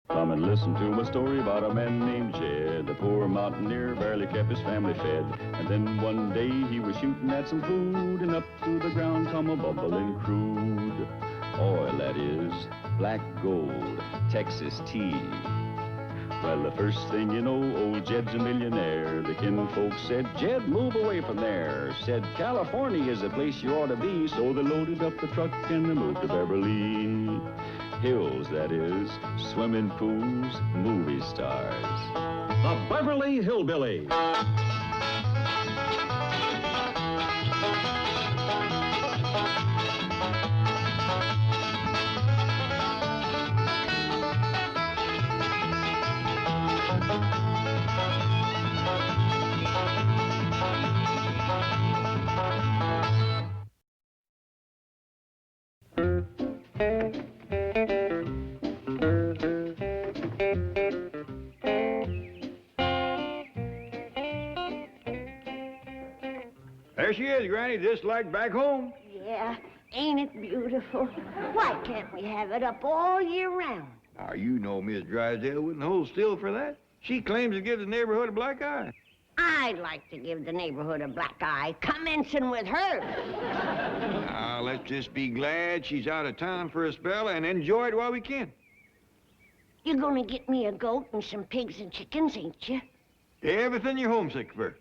Come and listen to my story about a man named Jed. The poor mountaineer barely kept his family fed. And then one day he was shooting at some food, and up through the ground come a bubbling crude oil, that is, black gold, Texas tea. Well, the first thing you know, old Jed's a millionaire. The kinfolk said, Jed, move away from there. Said, California is the place you ought to be. So they loaded up the truck and they moved to Beverly Hills, that is, swimming pools, movie stars. The Beverly Hillbillies. There she is, Granny, just like back home. Yeah, ain't it beautiful? Why can't we have it up all year round? Now, you know Miss Drysdale wouldn't hold still for that. She claims to give the neighborhood a black eye. I'd like to give the neighborhood a black eye, commencing with her. Now, let's just be glad she's out of town for a spell and enjoy it while we can. You're gonna get me a goat and some pigs and chickens, ain't you? Everything you're homesick for.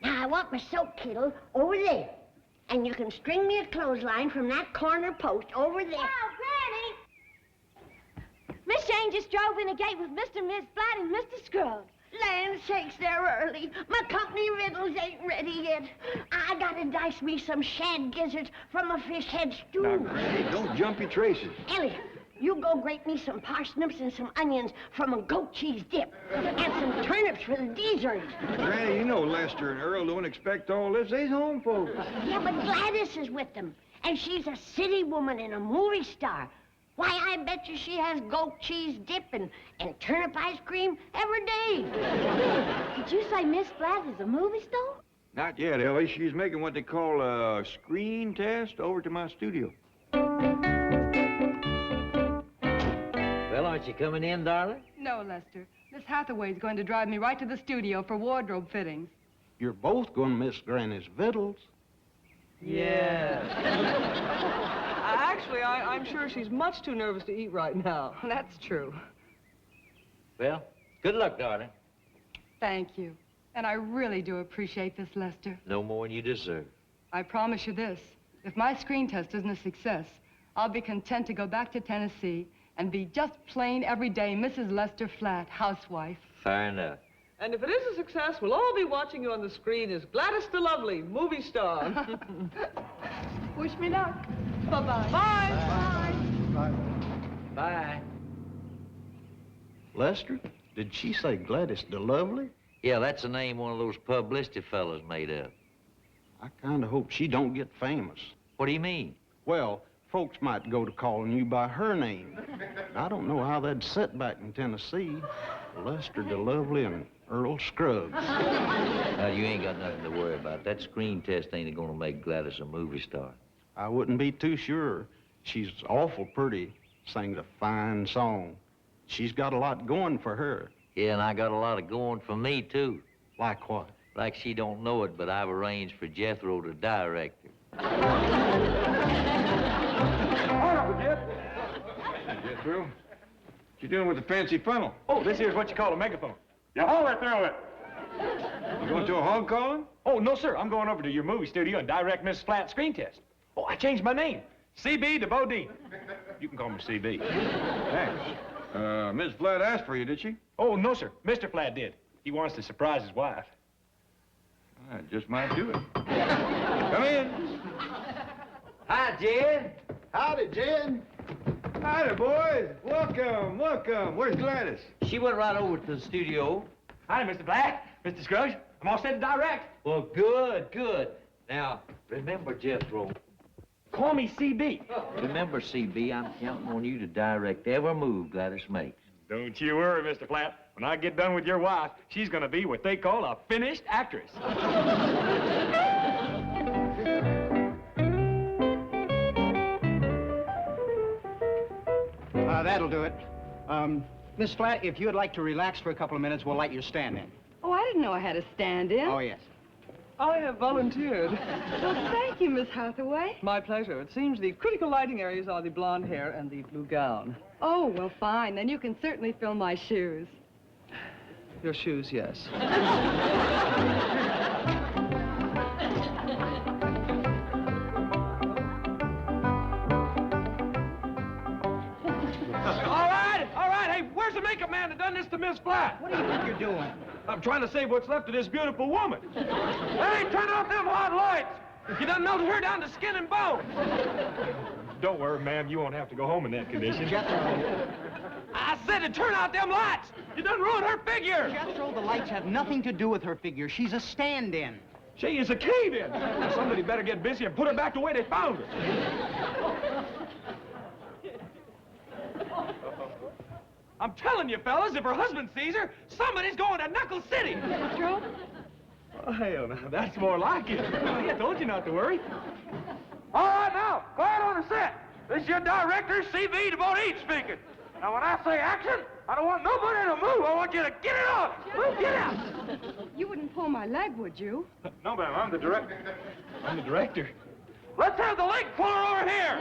Now, I want my soap kettle over there. And you can string me a clothesline from that corner post over there. Oh, Granny! Miss Jane just drove in the gate with Mr. and Miss Flat and Mr. Scrugg. Land sakes, they're early. My company riddles ain't ready yet. I gotta dice me some shad gizzards from a fish head stew. Now, Granny, don't jump your traces. Elliot, you go grate me some parsnips and some onions from a goat cheese dip. And some turnips for the dessert. Granny, you know Lester and Earl don't expect all this. They's home folks. Yeah, but Gladys is with them. And she's a city woman and a movie star. Why, I bet you she has goat cheese dip and turnip ice cream every day. Did you say Miss Flat is a movie star? Not yet, Ellie. She's making what they call a screen test over to my studio. Well, aren't you coming in, darling? No, Lester. Miss Hathaway's going to drive me right to the studio for wardrobe fittings. You're both going to miss Granny's victuals. Yeah. Actually, I'm sure she's much too nervous to eat right now. That's true. Well, good luck, darling. Thank you. And I really do appreciate this, Lester. No more than you deserve. I promise you this. If my screen test isn't a success, I'll be content to go back to Tennessee and be just plain, everyday Mrs. Lester Flat, housewife. Fair enough. And if it is a success, we'll all be watching you on the screen as Gladys Delovely, movie star. Wish me luck. Bye-bye. Bye. Bye. Bye. Lester, did she say Gladys Delovely? Yeah, that's the name one of those publicity fellas made up. I kind of hope she don't get famous. What do you mean? Well, folks might go to calling you by her name. I don't know how that'd sit back in Tennessee. Lester Delovely and Earl Scruggs. Now, you ain't got nothing to worry about. That screen test ain't gonna make Gladys a movie star. I wouldn't be too sure. She's awful pretty, sings a fine song. She's got a lot going for her. Yeah, and I got a lot of going for me, too. Like what? Like she don't know it, but I've arranged for Jethro to direct her. Jethro, what you doing with the fancy funnel? Oh, this here's what you call a megaphone. You holler through it. You going to a hog calling? Oh, no, sir. I'm going over to your movie studio and direct Miss Flat's screen test. Oh, I changed my name. CB to Bodine. You can call me CB. Thanks. Miss Flat asked for you, did she? Oh, no, sir. Mr. Flat did. He wants to surprise his wife. I just might do it. Come in. Hi, Jed. Howdy, Jed. Hi there, boys. Welcome, welcome. Where's Gladys? She went right over to the studio. Hi, Mr. Black. Mr. Scruggs. I'm all set to direct. Well, good, good. Now, remember, Jethro. Call me CB. Remember, CB, I'm counting on you to direct every move Gladys makes. Don't you worry, Mr. Flat. When I get done with your wife, she's going to be what they call a finished actress. That'll do it. Miss Flat, if you'd like to relax for a couple of minutes, we'll light your stand in. Oh, I didn't know I had a stand-in. Oh, yes. I have volunteered. Well, thank you, Miss Hathaway. My pleasure. It seems the critical lighting areas are the blonde hair and the blue gown. Oh, well, fine. Then you can certainly fill my shoes. Your shoes, yes. All right, hey, where's the makeup man that done this to Miss Flat? What do you think you're doing? I'm trying to save what's left of this beautiful woman. Hey, turn off them hot lights! You done melted her down to skin and bone. Don't worry, ma'am, you won't have to go home in that condition. Jethro. I said to turn out them lights! You done ruined her figure! Jethro, the lights have nothing to do with her figure. She's a stand-in. She is a cave-in. Now, somebody better get busy and put her back the way they found her. I'm telling you, fellas, if her husband sees her, somebody's going to Knuckle City. Jethro? Oh, hell, now, that's more like it. I told you not to worry. All right, now, quiet on the set. This is your director, C.B. DeVoe speaking. Now, when I say action, I don't want nobody to move. I want you to get it on. Move, get out. You wouldn't pull my leg, would you? No, ma'am, I'm the director. I'm the director. Let's have the leg puller over here.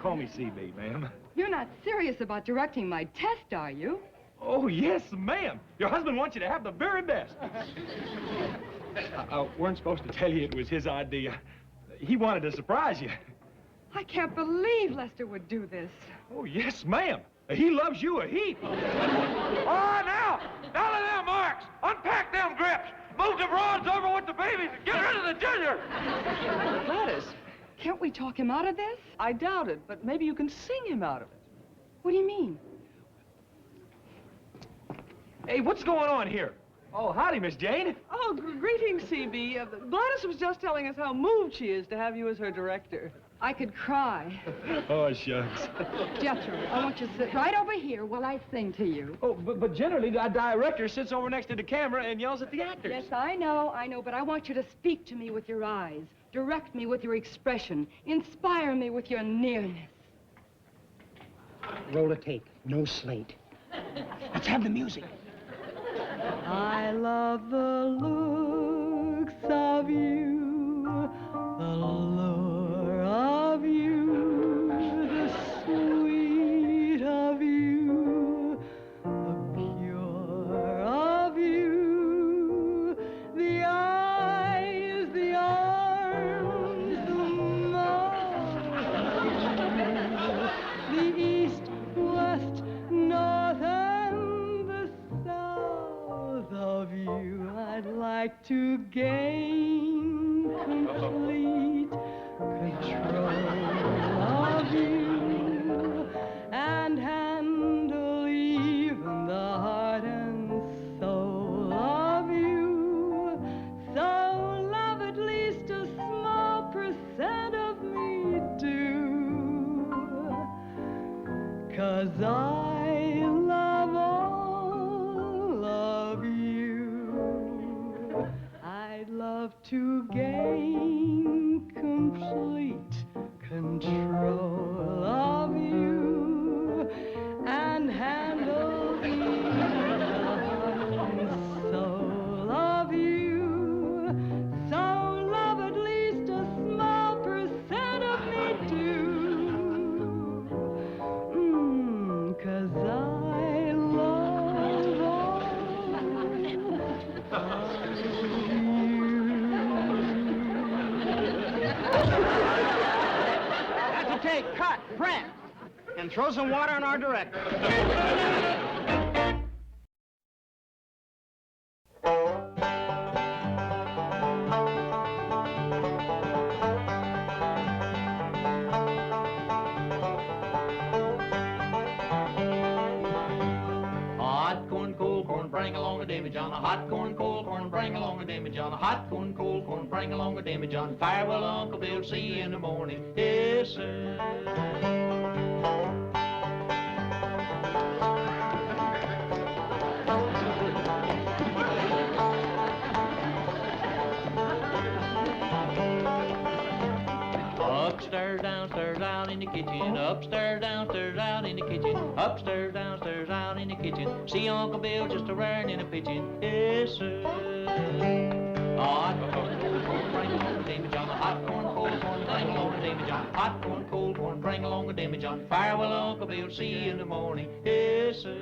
Call me C.B., ma'am. You're not serious about directing my test, are you? Oh, yes, ma'am. Your husband wants you to have the very best. I weren't supposed to tell you it was his idea. He wanted to surprise you. I can't believe Lester would do this. Oh, yes, ma'am. He loves you a heap. All right, now, down to them marks. Unpack them grips. Move the broads over with the babies and get rid of the ginger. Gladys, Can't we talk him out of this? I doubt it, but maybe you can sing him out of it. What do you mean? Hey, what's going on here? Oh, howdy, Miss Jane. Oh, greetings, C.B. Gladys was just telling us how moved she is to have you as her director. I could cry. Oh, shucks. Jethro, I want you to sit right over here while I sing to you. Oh, but generally, the director sits over next to the camera and yells at the actors. Yes, I know, but I want you to speak to me with your eyes. Direct me with your expression. Inspire me with your nearness. Roll a tape. No slate. Let's have the music. I love the looks of you, the lure of you, the sweet of you, the pure of you, the eyes, the arms, the mouth, the east, west, north, and the south of you. I'd like to gain complete control of you and handle even the heart and soul of you. So love at least a small percent of me do, 'cause I love all of you. I'd love to gain complete control of you and handle the heart and soul of you. So love at least a small percent of me do. 'Cause I love all of you. That's a take. Cut. Print. And throw some water on our director. Hot corn, cold corn, bring along a Davy John. A hot corn, cold corn, bring along a Davy John. A hot corn, cold corn, bring along a Davy John. Farewell, Uncle Bill, see you in the morning. Yes, sir. Upstairs, downstairs, down in the the kitchen. Upstairs, downstairs, out in the kitchen. Upstairs, downstairs, out in the kitchen. See Uncle Bill just a-raring in the pitching. Yes, sir. Hot corn, cold corn, bring along a Damon John. Hot corn, cold corn, bring along a Damon John. Hot corn, cold corn, bring along a Damon John. Farewell, Uncle Bill, see you in the morning. Yes, sir.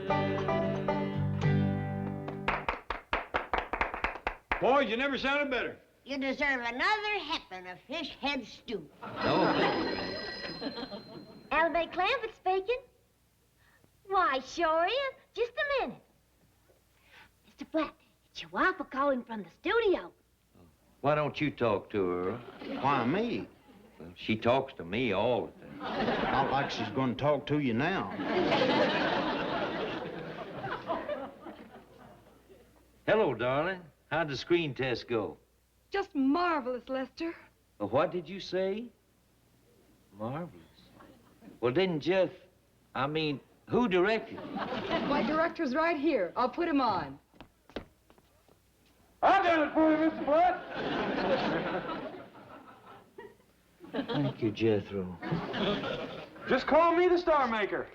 Boys, you never sounded better. You deserve another heffin' of fish head stew. No, thank you. Alabay Clamford speaking. Why, sure is. Just a minute. Mr. Flat, it's your wife calling from the studio. Why don't you talk to her? Why me? Well, she talks to me all the time. Not like she's going to talk to you now. Hello, darling. How'd the screen test go? Just marvelous, Lester. Well, what did you say? Marvelous. Well, didn't Jeff... who directed? My director's right here. I'll put him on. I done it for you, Mr. Blatt. Thank you, Jethro. Just call me the star maker.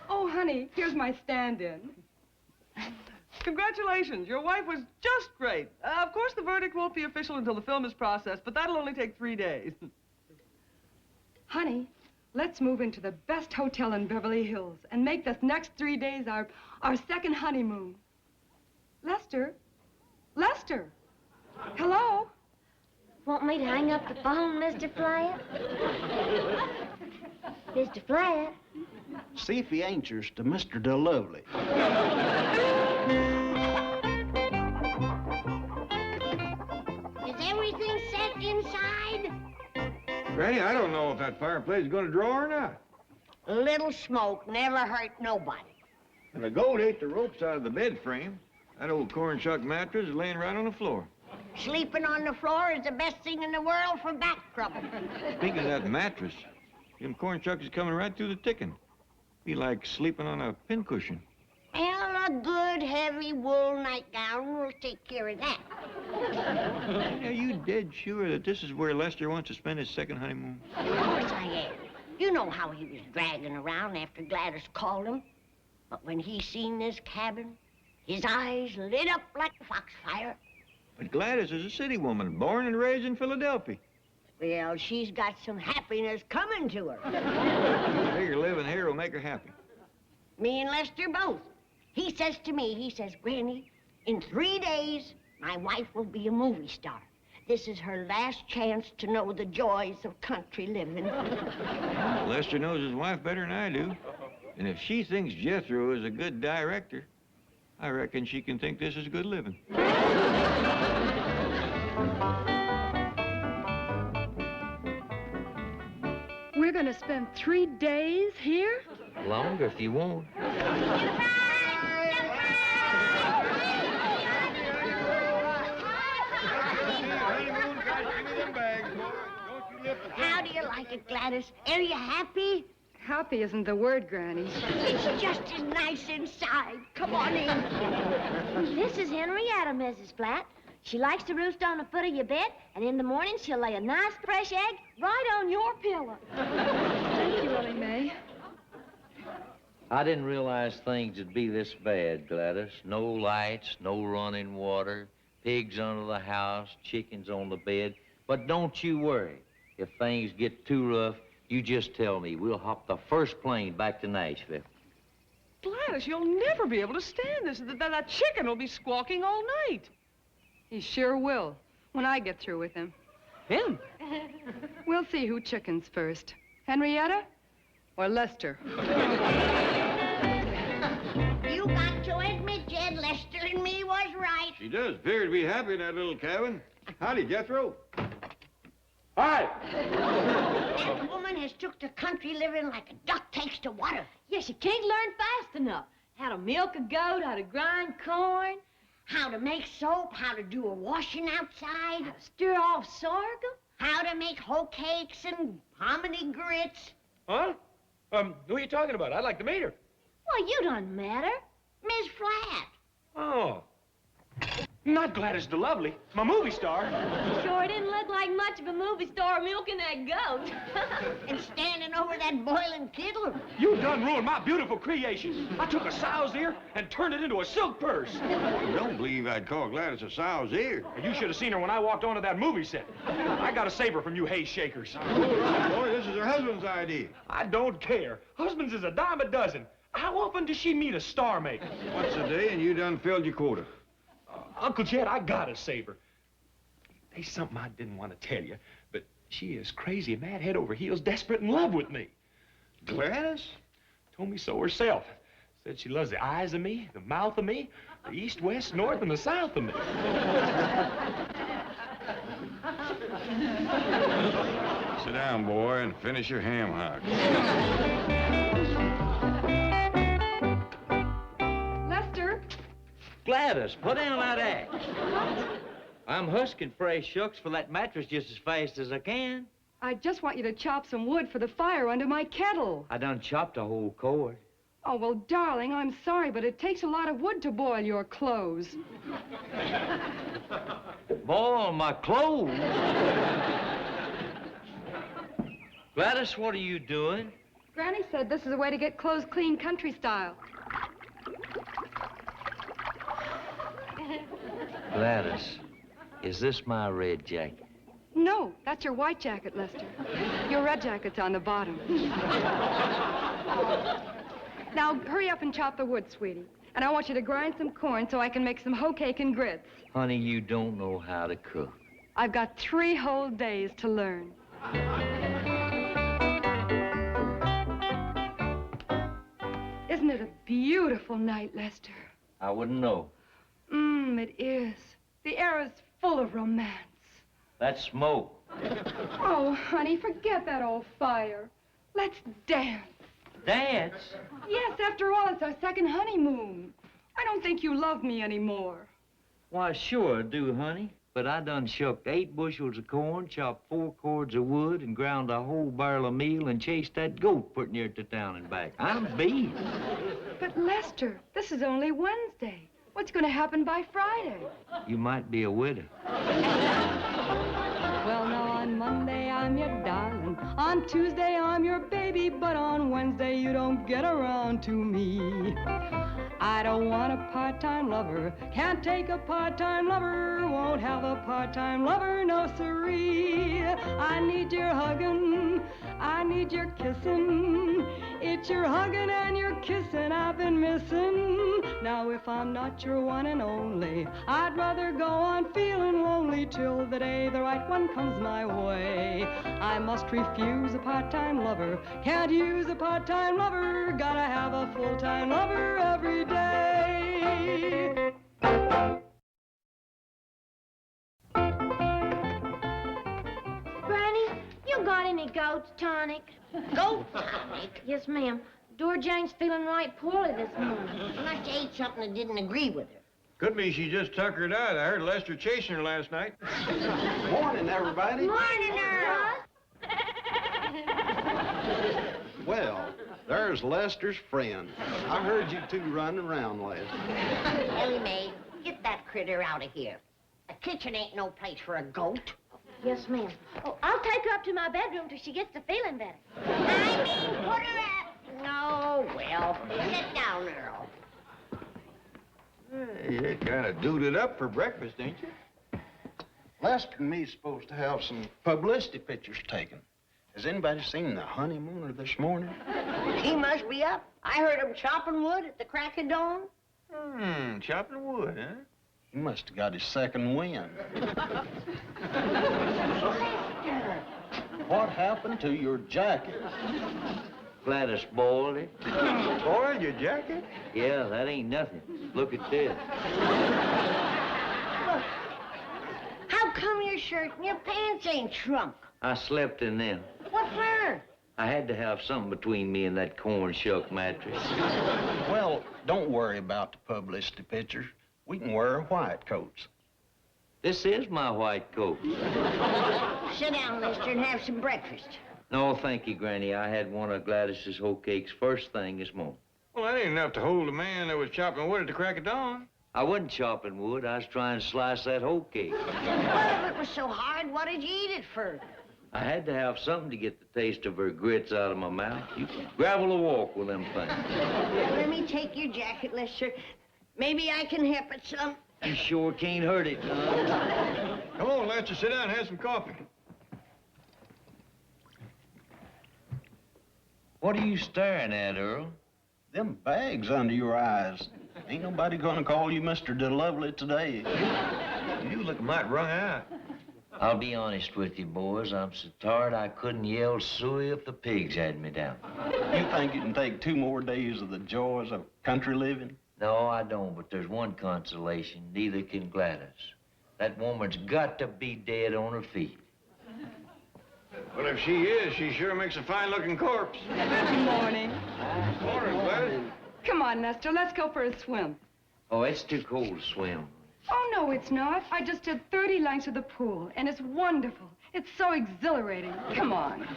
Oh, honey, here's my stand-in. Congratulations, your wife was just great. Of course, the verdict won't be official until the film is processed, but that'll only take 3 days. Honey, let's move into the best hotel in Beverly Hills and make this next 3 days our second honeymoon. Lester? Lester? Hello? Want me to hang up the phone, Mr. Flat? Mr. Flat? See if he answers to Mr. Delovely. Is everything set inside? Granny, I don't know if that fireplace is going to draw or not. A little smoke never hurt nobody. And the goat ate the ropes out of the bed frame. That old corn shuck mattress is laying right on the floor. Sleeping on the floor is the best thing in the world for back trouble. Speaking of that mattress, them corn shucks is coming right through the ticking. Be like sleeping on a pincushion. Well, a good heavy wool nightgown will take care of that. Are you dead sure that this is where Lester wants to spend his second honeymoon? Of course I am. You know how he was dragging around after Gladys called him. But when he seen this cabin, his eyes lit up like a foxfire. But Gladys is a city woman, born and raised in Philadelphia. Well, she's got some happiness coming to her. I figure living here will make her happy. Me and Lester both. He says to me, he says, Granny, in 3 days, my wife will be a movie star. This is her last chance to know the joys of country living. Lester knows his wife better than I do. And if she thinks Jethro is a good director, I reckon she can think this is good living. We're going to spend 3 days here? Longer if you want. How do you like it, Gladys? Are you happy? Happy isn't the word, Granny. It's just as nice inside. Come on in. This is Henrietta, Mrs. Flat. She likes to roost on the foot of your bed, and in the morning she'll lay a nice fresh egg right on your pillow. Thank you, Willie Mae. I didn't realize things would be this bad, Gladys. No lights, no running water, pigs under the house, chickens on the bed. But don't you worry. If things get too rough, you just tell me. We'll hop the first plane back to Nashville. Gladys, you'll never be able to stand this. That chicken will be squawking all night. He sure will, when I get through with him. Him? We'll see who chickens first. Henrietta or Lester? You got to admit, Jed, Lester and me was right. She does appear to be happy in that little cabin. Howdy, Jethro. Hi. That woman has took to country living like a duck takes to water. Yes, you can't learn fast enough. How to milk a goat, how to grind corn, How to make soap, how to do a washing outside, how to stir off sorghum. how to make hoe cakes and hominy grits. Huh? Who are you talking about? I'd like to meet her. Well, you don't matter. Miss Flat. Oh. Not Gladys Delovely, my movie star. Sure didn't look like much of a movie star milking that goat. And standing over that boiling kettle. You done ruined my beautiful creation. I took a sow's ear and turned it into a silk purse. I don't believe I'd call Gladys a sow's ear. You should have seen her when I walked onto that movie set. I got to save her from you hay shakers. Boy, this is her husband's idea. I don't care. Husbands is a dime a dozen. How often does she meet a star maker? Once a day, and you done filled your quota. Uncle Chet, I gotta save her. There's something I didn't want to tell you, but she is crazy, mad, head over heels, desperate in love with me. Gladys? Told me so herself. Said she loves the eyes of me, the mouth of me, the east, west, north, and the south of me. Sit down, boy, and finish your ham hock. Lester? Gladys, put down that axe. I'm husking fresh shucks for that mattress just as fast as I can. I just want you to chop some wood for the fire under my kettle. I done chopped a whole cord. Oh, well, darling, I'm sorry, but it takes a lot of wood to boil your clothes. Boil my clothes? Gladys, what are you doing? Granny said this is a way to get clothes clean country style. Gladys, is this my red jacket? No, that's your white jacket, Lester. Your red jacket's on the bottom. Now, hurry up and chop the wood, sweetie. And I want you to grind some corn so I can make some hoe cake and grits. Honey, you don't know how to cook. I've got 3 whole days to learn. Isn't it a beautiful night, Lester? I wouldn't know. It is. The air is full of romance. That's smoke. Oh, honey, forget that old fire. Let's dance. Dance? Yes, after all, it's our second honeymoon. I don't think you love me anymore. Why, sure I do, honey. But I done shucked 8 bushels of corn, chopped 4 cords of wood, and ground a whole barrel of meal and chased that goat pretty near to town and back. I'm beat. But, Lester, this is only Wednesday. What's going to happen by Friday? You might be a widow. Well, now, on Monday, I'm your darling. On Tuesday, I'm your baby. But on Wednesday, you don't get around to me. I don't want a part-time lover. Can't take a part-time lover. Won't have a part-time lover, no siree. I need your hugging. I need your kissing. It's your hugging and your kissing I've been missing. Now, if I'm not your one and only, I'd rather go on feeling lonely till the day the right one comes my way. I must refuse a part-time lover. Can't use a part-time lover. Gotta have a full-time lover every day. Granny, you got any goat's tonic? Goat tonic? Yes, ma'am. Dora Jane's feeling right poorly this morning. She must have ate something that didn't agree with her. Could be she just tuckered out. I heard Lester chasing her last night. Morning, everybody. Morning, Earl. Well, there's Lester's friend. I heard you two running around last night. Ellie Mae, get that critter out of here. The kitchen ain't no place for a goat. Yes, ma'am. Oh, I'll take her up to my bedroom till she gets to feeling better. I mean, put her at... No, well, sit down, Earl. Hey, you kind of duded up for breakfast, ain't you? Lester and me's supposed to have some publicity pictures taken. Has anybody seen the honeymooner this morning? He must be up. I heard him chopping wood at the crack of dawn. Chopping wood, huh? He must have got his second wind. What happened to your jacket? Gladys boiled it. Boiled your jacket? Yeah, that ain't nothing. Look at this. How come your shirt and your pants ain't shrunk? I slept in them. What for? I had to have something between me and that corn shuck mattress. Well, don't worry about the publicity pictures. We can wear white coats. This is my white coat. Sit down, Lester, and have some breakfast. No, thank you, Granny. I had one of Gladys's hoe cakes first thing this morning. Well, that ain't enough to hold a man that was chopping wood at the crack of dawn. I wasn't chopping wood. I was trying to slice that whole cake. Well, if it was so hard, what did you eat it for? I had to have something to get the taste of her grits out of my mouth. You can gravel a walk with them things. Let me take your jacket, Lester. Maybe I can help it some. You sure can't hurt it, son. Come on, Lester, sit down and have some coffee. What are you staring at, Earl? Them bags under your eyes. Ain't nobody gonna call you Mr. Delovely today. You look mighty wrung out. I'll be honest with you, boys. I'm so tired I couldn't yell suey if the pigs had me down. You think you can take 2 more days of the joys of country living? No, I don't, but there's one consolation. Neither can Gladys. That woman's got to be dead on her feet. Well, if she is, she sure makes a fine-looking corpse. Good morning. Morning, Gladys. Come on, Lester, let's go for a swim. Oh, it's too cold to swim. Oh, no, it's not. I just did 30 lengths of the pool, and it's wonderful. It's so exhilarating. Come on.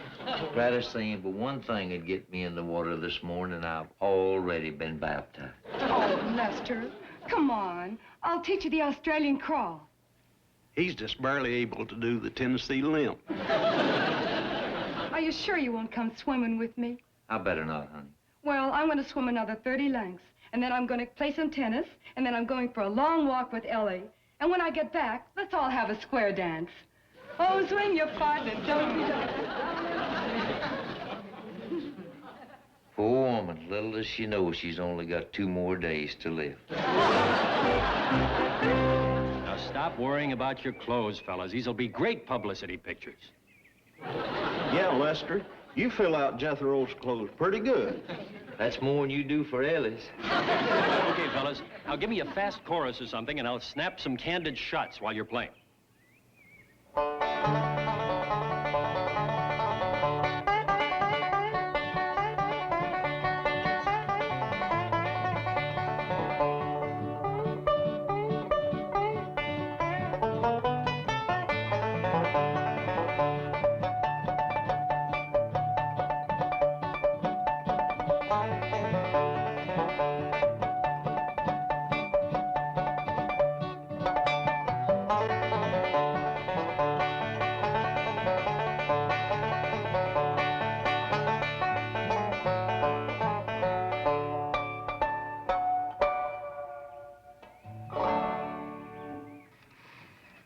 Gladys, there ain't but one thing that'd get me in the water this morning, and I've already been baptized. Oh, Lester, come on. I'll teach you the Australian crawl. He's just barely able to do the Tennessee limp. Are you sure you won't come swimming with me? I better not, honey. Well, I'm going to swim another 30 lengths, and then I'm going to play some tennis, and then I'm going for a long walk with Ellie. And when I get back, let's all have a square dance. Oh, swing your partner, don't you? Poor woman, little does she know she's only got 2 more days to live. Now stop worrying about your clothes, fellas. These'll be great publicity pictures. Yeah, Lester, you fill out Jethro's clothes pretty good. That's more than you do for Ellie's. Okay, fellas. Now give me a fast chorus or something, and I'll snap some candid shots while you're playing.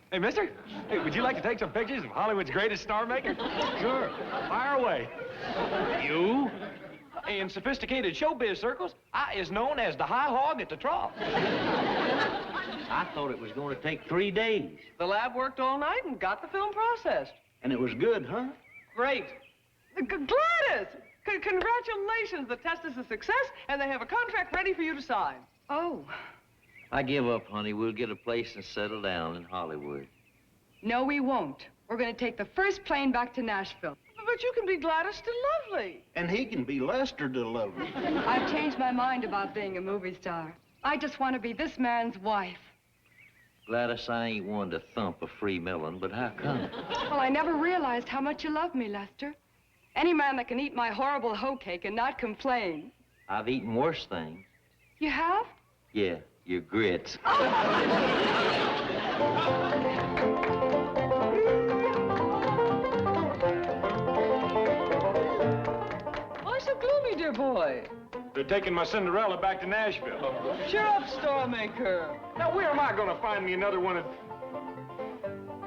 Hey, mister, hey, would you like to take some pictures of Hollywood's greatest star maker? Sure. Fire away. You? In sophisticated showbiz circles, I is known as the high hog at the trough. I thought it was going to take 3 days. The lab worked all night and got the film processed. And it was good, huh? Great. Gladys! Congratulations. The test is a success, and they have a contract ready for you to sign. Oh, I give up, honey. We'll get a place and settle down in Hollywood. no, we won't. We're going to take the first plane back to Nashville. But you can be Gladys Delovely. And he can be Lester Delovely. I've changed my mind about being a movie star. I just want to be this man's wife. Gladys, I ain't one to thump a free melon, but how come? Well, I never realized how much you love me, Lester. Any man that can eat my horrible hoe cake and not complain. I've eaten worse things. You have? Yeah, your grits. Why so gloomy, dear boy? They're taking my Cinderella back to Nashville. Cheer up, star maker. Now, where am I going to find me another one of...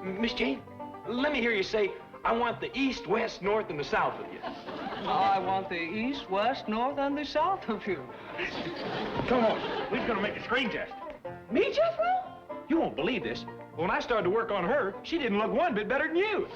Miss Jane, let me hear you say, I want the east, west, north, and the south of you. I want the east, west, north, and the south of you. Come on, we're going to make a screen test. Me, Jethro? You won't believe this. When I started to work on her, she didn't look one bit better than you.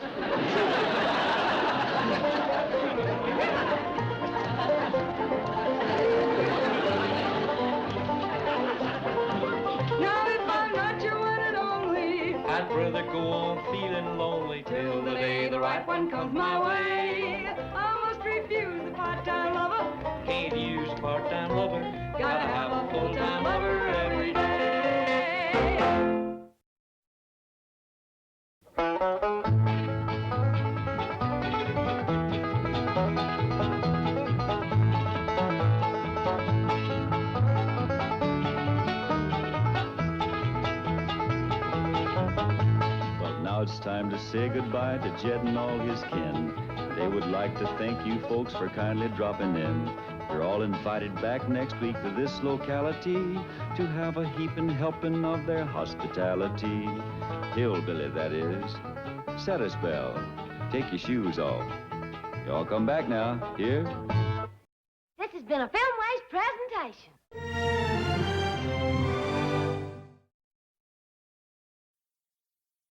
Now if I'm not your one and only, I'd rather go on feeling lonely till the day the right one comes my way. I must refuse the part-time lover. Can't use a part-time lover. Gotta have a full-time lover every day. time to say goodbye to Jed and all his kin. They would like to thank you folks for kindly dropping in. You're all invited back next week to this locality to have a heaping helping of their hospitality. Hillbilly, that is. Set a spell. Take your shoes off. Y'all come back now. Here? This has been a Filmways presentation.